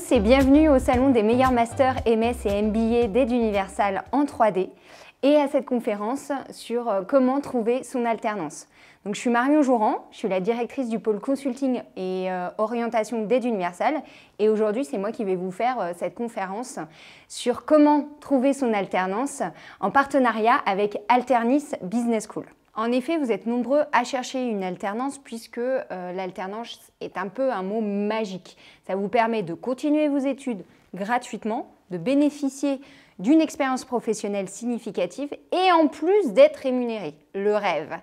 tous et bienvenue au salon des meilleurs masters MS et MBA d'Aide Universal en 3D et à cette conférence sur comment trouver son alternance. Donc, je suis Marion Jouran, je suis la directrice du pôle consulting et orientation d'Aide Universal et aujourd'hui c'est moi qui vais vous faire cette conférence sur comment trouver son alternance en partenariat avec Alternis Business School. En effet, vous êtes nombreux à chercher une alternance puisque l'alternance est un peu un mot magique. Ça vous permet de continuer vos études gratuitement, de bénéficier d'une expérience professionnelle significative et en plus d'être rémunéré. Le rêve.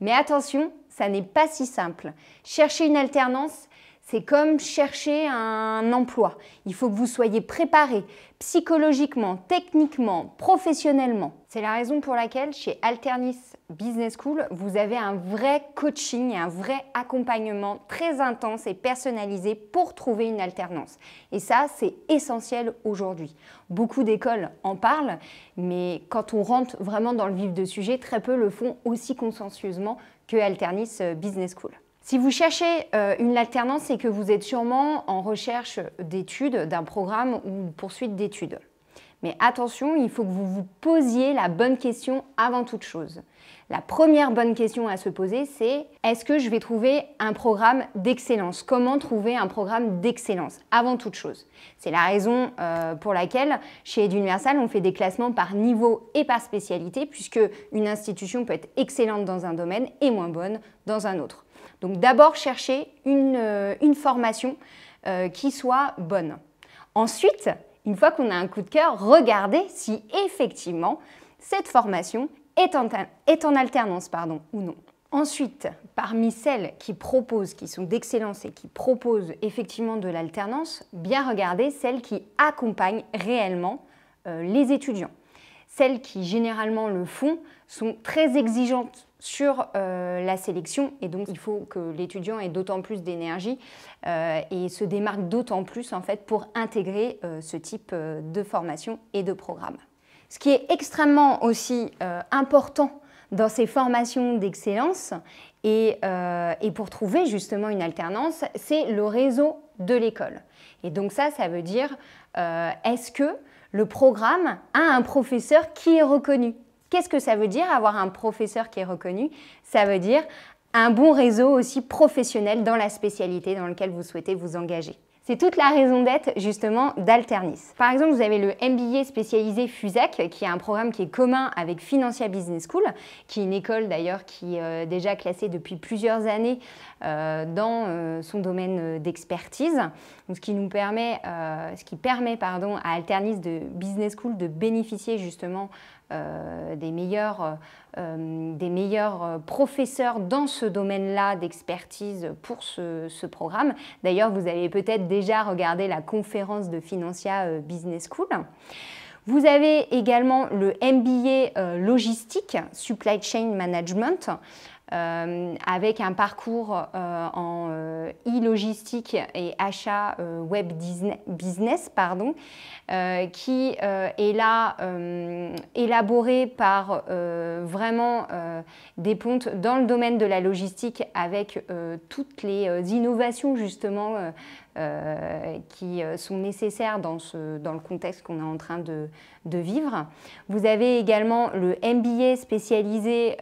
Mais attention, ça n'est pas si simple. Chercher une alternance, c'est comme chercher un emploi. Il faut que vous soyez préparé psychologiquement, techniquement, professionnellement. C'est la raison pour laquelle chez Alternis Business School, vous avez un vrai coaching, un vrai accompagnement très intense et personnalisé pour trouver une alternance. Et ça, c'est essentiel aujourd'hui. Beaucoup d'écoles en parlent, mais quand on rentre vraiment dans le vif du sujet, très peu le font aussi consensueusement que Alternis Business School. Si vous cherchez une alternance, c'est que vous êtes sûrement en recherche d'études, d'un programme ou poursuite d'études. Mais attention, il faut que vous vous posiez la bonne question avant toute chose. La première bonne question à se poser, c'est est-ce que je vais trouver un programme d'excellence? Comment trouver un programme d'excellence avant toute chose? C'est la raison pour laquelle chez Aide Universal, on fait des classements par niveau et par spécialité, puisque une institution peut être excellente dans un domaine et moins bonne dans un autre. Donc d'abord, cherchez une formation qui soit bonne. Ensuite, une fois qu'on a un coup de cœur, regardez si effectivement cette formation est en alternance ou non. Ensuite, parmi celles qui sont d'excellence et qui proposent effectivement de l'alternance, bien regarder celles qui accompagnent réellement les étudiants. Celles qui généralement le font sont très exigeantes sur la sélection et donc il faut que l'étudiant ait d'autant plus d'énergie et se démarque d'autant plus en fait pour intégrer ce type de formation et de programme. Ce qui est extrêmement aussi important dans ces formations d'excellence et pour trouver justement une alternance, c'est le réseau de l'école. Et donc ça veut dire est-ce que le programme a un professeur qui est reconnu? Qu'est-ce que ça veut dire avoir un professeur qui est reconnu? Ça veut dire un bon réseau aussi professionnel dans la spécialité dans laquelle vous souhaitez vous engager. C'est toute la raison d'être justement d'Alternis. Par exemple, vous avez le MBA spécialisé FUSAC, qui est un programme qui est commun avec Financia Business School, qui est une école d'ailleurs qui est déjà classée depuis plusieurs années dans son domaine d'expertise. Ce qui permet à Alternis de Business School de bénéficier justement des meilleurs professeurs dans ce domaine-là d'expertise pour ce programme. D'ailleurs, vous avez peut-être déjà regardé la conférence de Financia Business School. Vous avez également le MBA logistique, Supply Chain Management, avec un parcours en e-logistique et achat web business, qui est là élaboré par vraiment des pontes dans le domaine de la logistique avec toutes les innovations justement qui sont nécessaires dans le contexte qu'on est en train de vivre. Vous avez également le MBA spécialisé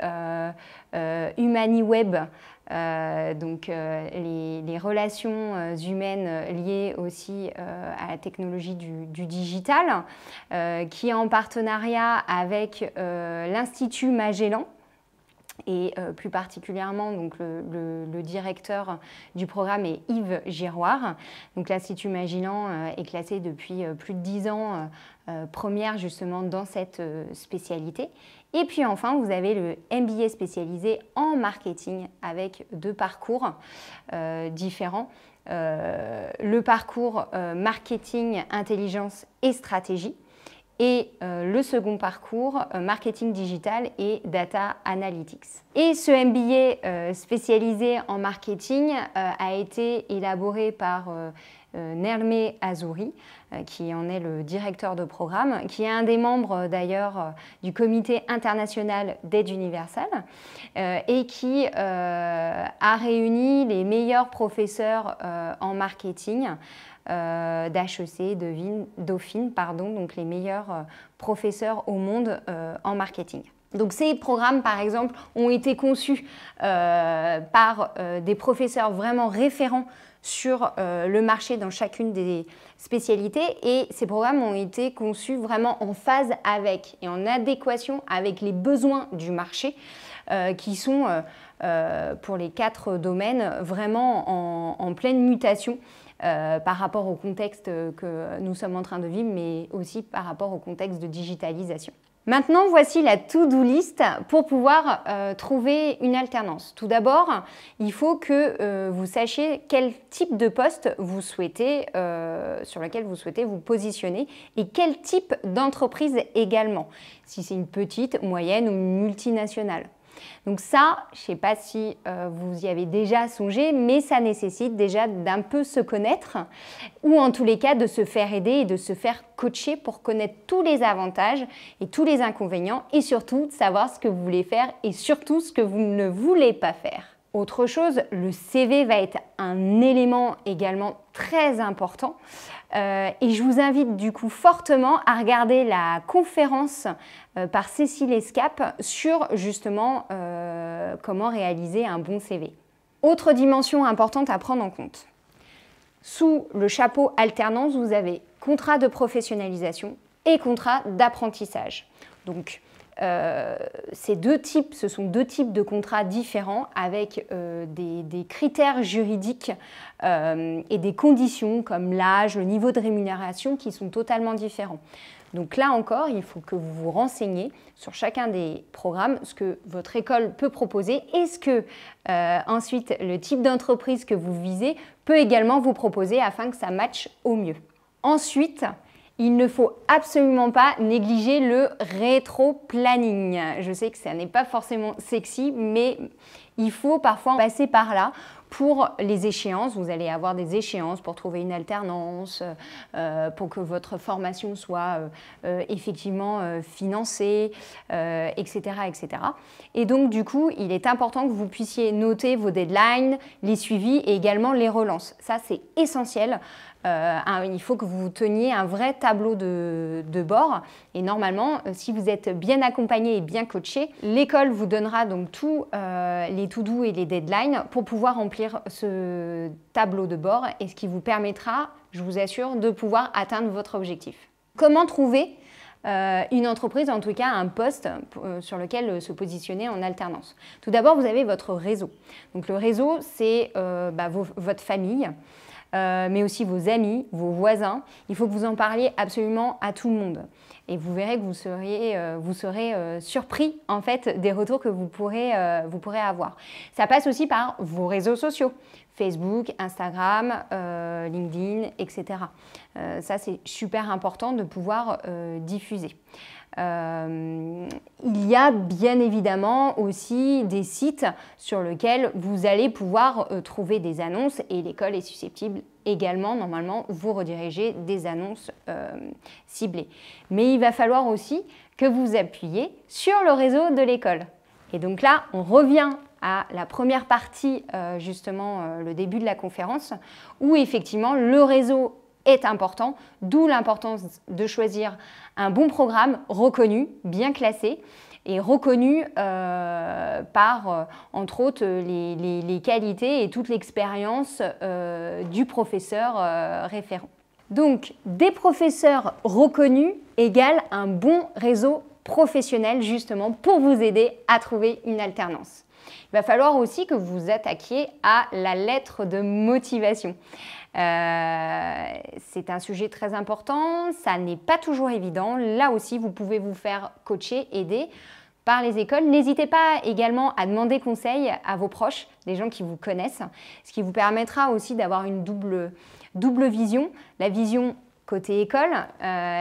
HumaniWeb, les relations humaines liées aussi à la technologie du digital, qui est en partenariat avec l'Institut Magellan. Et plus particulièrement, donc, le directeur du programme est Yves Giroir. Donc l'Institut Magellan est classé depuis plus de 10 ans première justement dans cette spécialité. Et puis enfin, vous avez le MBA spécialisé en marketing avec deux parcours différents. Le parcours marketing, intelligence et stratégie. Et le second parcours, marketing digital et data analytics. Et ce MBA spécialisé en marketing a été élaboré par Nermé Azouri, qui en est le directeur de programme, qui est un des membres d'ailleurs du comité international d'Aide Universal et qui a réuni les meilleurs professeurs en marketing d'HEC, Dauphine, donc les meilleurs professeurs au monde en marketing. Donc ces programmes, par exemple, ont été conçus par des professeurs vraiment référents sur le marché dans chacune des spécialités, et ces programmes ont été conçus vraiment en phase avec et en adéquation avec les besoins du marché qui sont pour les 4 domaines vraiment en pleine mutation par rapport au contexte que nous sommes en train de vivre, mais aussi par rapport au contexte de digitalisation. Maintenant, voici la to-do list pour pouvoir trouver une alternance. Tout d'abord, il faut que vous sachiez quel type de poste vous souhaitez, sur lequel vous souhaitez vous positionner, et quel type d'entreprise également, si c'est une petite, moyenne ou une multinationale. Donc ça, je ne sais pas si vous y avez déjà songé, mais ça nécessite déjà d'un peu se connaître, ou en tous les cas de se faire aider et de se faire coacher pour connaître tous les avantages et tous les inconvénients, et surtout de savoir ce que vous voulez faire et surtout ce que vous ne voulez pas faire. Autre chose, le CV va être un élément également très important et je vous invite du coup fortement à regarder la conférence par Cécile Escape sur justement comment réaliser un bon CV. Autre dimension importante à prendre en compte. Sous le chapeau alternance, vous avez contrat de professionnalisation et contrat d'apprentissage. Donc, ce sont 2 types de contrats différents avec des critères juridiques et des conditions comme l'âge, le niveau de rémunération qui sont totalement différents. Donc là encore, il faut que vous vous renseigniez sur chacun des programmes, ce que votre école peut proposer et ce que ensuite le type d'entreprise que vous visez peut également vous proposer afin que ça matche au mieux. Ensuite, il ne faut absolument pas négliger le rétro-planning. Je sais que ça n'est pas forcément sexy, mais il faut parfois passer par là pour les échéances. Vous allez avoir des échéances pour trouver une alternance, pour que votre formation soit effectivement financée, etc., etc. Et donc, du coup, il est important que vous puissiez noter vos deadlines, les suivis et également les relances. Ça, c'est essentiel. Il faut que vous teniez un vrai tableau de bord et normalement, si vous êtes bien accompagné et bien coaché, l'école vous donnera donc tous les to-do et les deadlines pour pouvoir remplir ce tableau de bord et ce qui vous permettra, je vous assure, de pouvoir atteindre votre objectif. Comment trouver une entreprise, en tout cas un poste sur lequel se positionner en alternance? Tout d'abord, vous avez votre réseau. Donc le réseau, c'est votre famille, mais aussi vos amis, vos voisins. Il faut que vous en parliez absolument à tout le monde. Et vous verrez que vous serez surpris en fait des retours que vous pourrez avoir. Ça passe aussi par vos réseaux sociaux, Facebook, Instagram, LinkedIn, etc. Ça, c'est super important de pouvoir diffuser. Il y a bien évidemment aussi des sites sur lesquels vous allez pouvoir trouver des annonces et l'école est susceptible également, normalement, vous rediriger des annonces ciblées. Mais il va falloir aussi que vous appuyiez sur le réseau de l'école. Et donc là, on revient à la première partie, justement, le début de la conférence, où effectivement le réseau est important, d'où l'importance de choisir un bon programme reconnu, bien classé et reconnu par, entre autres, les qualités et toute l'expérience du professeur référent. Donc, des professeurs reconnus égale un bon réseau professionnel, justement, pour vous aider à trouver une alternance. Il va falloir aussi que vous vous attaquiez à la lettre de motivation. C'est un sujet très important, ça n'est pas toujours évident. Là aussi, vous pouvez vous faire coacher, aider par les écoles. N'hésitez pas également à demander conseil à vos proches, des gens qui vous connaissent, ce qui vous permettra aussi d'avoir une double vision, la vision côté école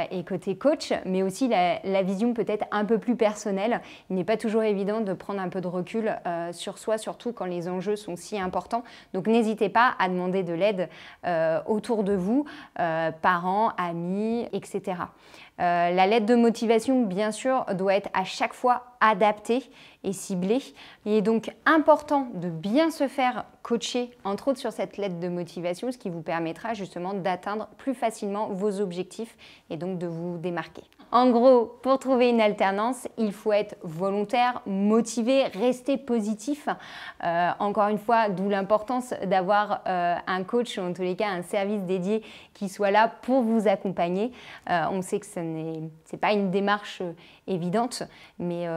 et côté coach, mais aussi la vision peut-être un peu plus personnelle. Il n'est pas toujours évident de prendre un peu de recul sur soi, surtout quand les enjeux sont si importants. Donc n'hésitez pas à demander de l'aide autour de vous, parents, amis, etc. La lettre de motivation, bien sûr, doit être à chaque fois adaptée et ciblée. Il est donc important de bien se faire coacher, entre autres sur cette lettre de motivation, ce qui vous permettra justement d'atteindre plus facilement vos objectifs et donc de vous démarquer. En gros, pour trouver une alternance, il faut être volontaire, motivé, rester positif. Encore une fois, d'où l'importance d'avoir un coach ou en tous les cas un service dédié qui soit là pour vous accompagner. On sait que ce n'est pas une démarche évidente, mais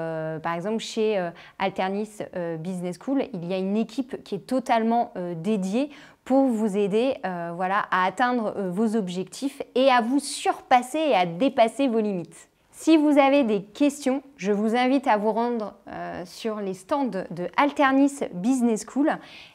par exemple chez Alternis Business School, il y a une équipe qui est totalement dédiée pour vous aider voilà, à atteindre vos objectifs et à vous surpasser et à dépasser vos limites. Si vous avez des questions, je vous invite à vous rendre sur les stands de Alternis Business School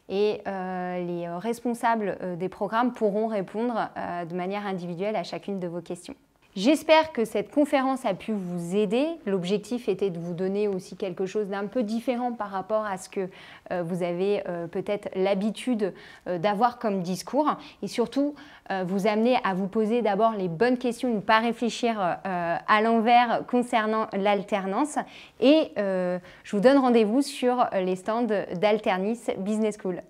et les responsables des programmes pourront répondre de manière individuelle à chacune de vos questions. J'espère que cette conférence a pu vous aider. L'objectif était de vous donner aussi quelque chose d'un peu différent par rapport à ce que vous avez peut-être l'habitude d'avoir comme discours et surtout vous amener à vous poser d'abord les bonnes questions, ne pas réfléchir à l'envers concernant l'alternance et je vous donne rendez-vous sur les stands d'Alternis Business School.